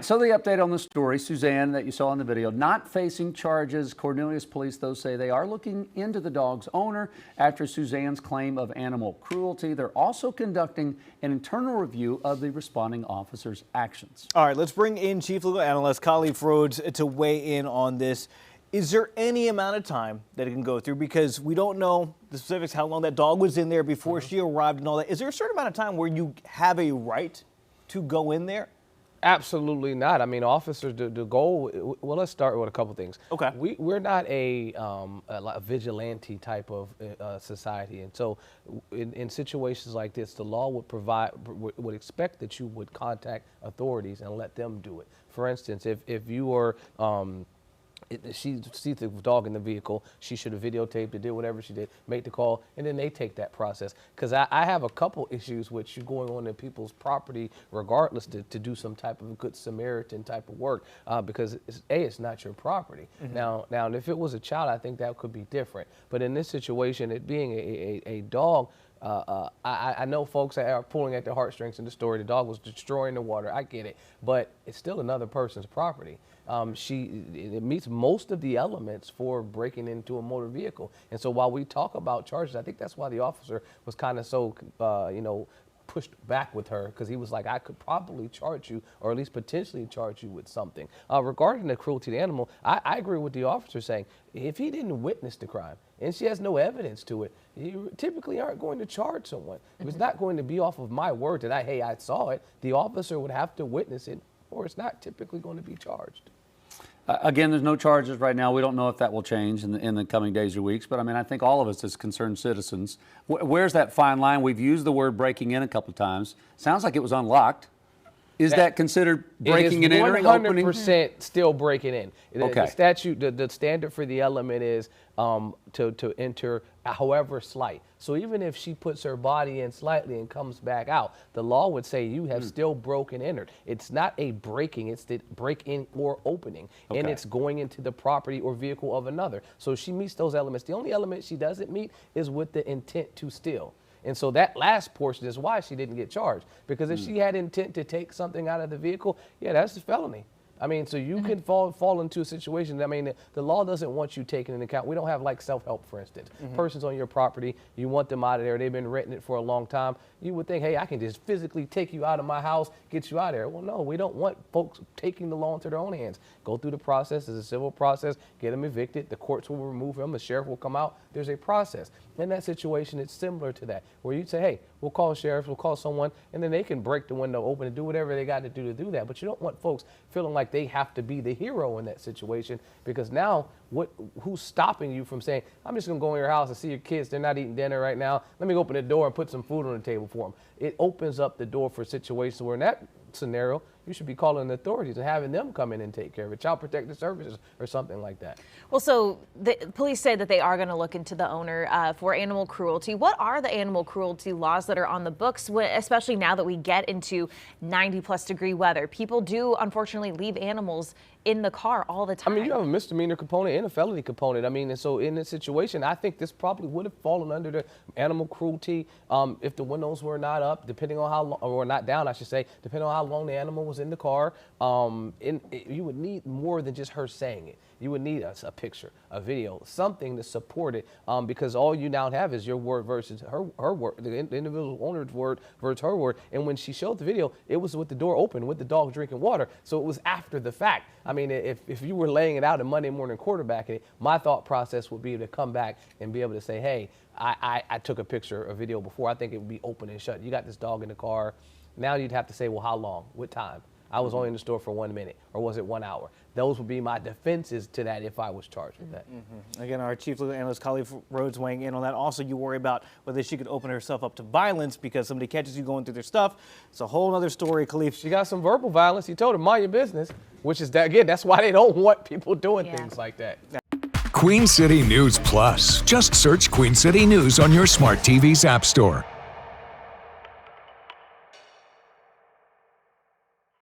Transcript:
So the update on the story, Suzanne, that you saw in the video, not facing charges. Cornelius police, though, say they are looking into the dog's owner after Suzanne's claim of animal cruelty. They're also conducting an internal review of the responding officer's actions. All right, let's bring in Chief Legal Analyst Cornelius Rhodes to weigh in on this. Is there any amount of time that it can go through? Because we don't know the specifics, how long that dog was in there before she arrived and all that. Is there a certain amount of time where you have a right to go in there? Absolutely not. I mean, officers, the goal, well, let's start with a couple things. Okay. We're not a vigilante type of society. And so in situations like this, the law would expect that you would contact authorities and let them do it. For instance, if you are, she sees the dog in the vehicle, she should have videotaped it, did whatever she did, make the call, and then they take that process. Because I have a couple issues with you going on to people's property regardless to do some type of good Samaritan type of work because it's not your property. Now, if it was a child, I think that could be different. But in this situation, it being a dog, I know folks that are pulling at their heartstrings in the story. The dog was destroying the water. I get it, but it's still another person's property. It meets most of the elements for breaking into a motor vehicle. And so while we talk about charges, I think that's why the officer was kind of so, pushed back with her, because he was like, I could probably charge you, or at least potentially charge you with something. Regarding the cruelty to the animal, I agree with the officer saying, if he didn't witness the crime and she has no evidence to it, you typically aren't going to charge someone. If it's not going to be off of my word that I saw it, the officer would have to witness it, or it's not typically going to be charged. Again, there's no charges right now. We don't know if that will change in the coming days or weeks. But I mean, I think all of us as concerned citizens, where's that fine line? We've used the word breaking in a couple of times. Sounds like it was unlocked. Is that considered breaking and entering? 100% still breaking in. Okay. The statute, the standard for the element is to enter however slight. So even if she puts her body in slightly and comes back out, the law would say you have still broken and entered. It's not a breaking, it's the break in or opening. Okay. And it's going into the property or vehicle of another. So she meets those elements. The only element she doesn't meet is with the intent to steal. And so that last portion is why she didn't get charged. Because if she had intent to take something out of the vehicle, yeah, that's a felony. I mean, so you can fall into a situation. I mean, the law doesn't want you taken into account. We don't have like self-help, for instance. Person's on your property, you want them out of there. They've been renting it for a long time. You would think, hey, I can just physically take you out of my house, get you out of there. Well, no, we don't want folks taking the law into their own hands. Go through the process. It's a civil process. Get them evicted. The courts will remove them. The sheriff will come out. There's a process. In that situation, it's similar to that, where you'd say, hey, we'll call a sheriff, we'll call someone, and then they can break the window open and do whatever they got to do that. But you don't want folks feeling like they have to be the hero in that situation, because now who's stopping you from saying, I'm just going to go in your house and see your kids, they're not eating dinner right now, let me open the door and put some food on the table for them. It opens up the door for situations where in that scenario, you should be calling the authorities and having them come in and take care of it, Child Protective Services or something like that. Well, so the police say that they are going to look into the owner for animal cruelty. What are the animal cruelty laws that are on the books, especially now that we get into 90-plus-degree weather? People do, unfortunately, leave animals in the car all the time. I mean, you have a misdemeanor component and a felony component. I mean, and so in this situation, I think this probably would have fallen under the animal cruelty if the windows were not up, depending on how long, or not down, I should say, depending on how long the animal was in the car. You would need more than just her saying it. You would need a picture, a video, something to support it, because all you now have is your word versus her word, the individual owner's word versus her word. And when she showed the video, it was with the door open, with the dog drinking water. So it was after the fact. I mean, if you were laying it out and Monday morning quarterbacking it, my thought process would be to come back and be able to say, hey, I took a picture, a video before. I think it would be open and shut. You got this dog in the car. Now you'd have to say, well, how long? What time? I was only in the store for 1 minute, or was it 1 hour? Those would be my defenses to that if I was charged with that. Again, our Chief Legal Analyst, Cornelius Rhodes, weighing in on that. Also, you worry about whether she could open herself up to violence because somebody catches you going through their stuff. It's a whole other story, Cornelius. She got some verbal violence. He told her, mind your business, which is, that again, that's why they don't want people doing things like that. Queen City News Plus. Just search Queen City News on your smart TV's app store.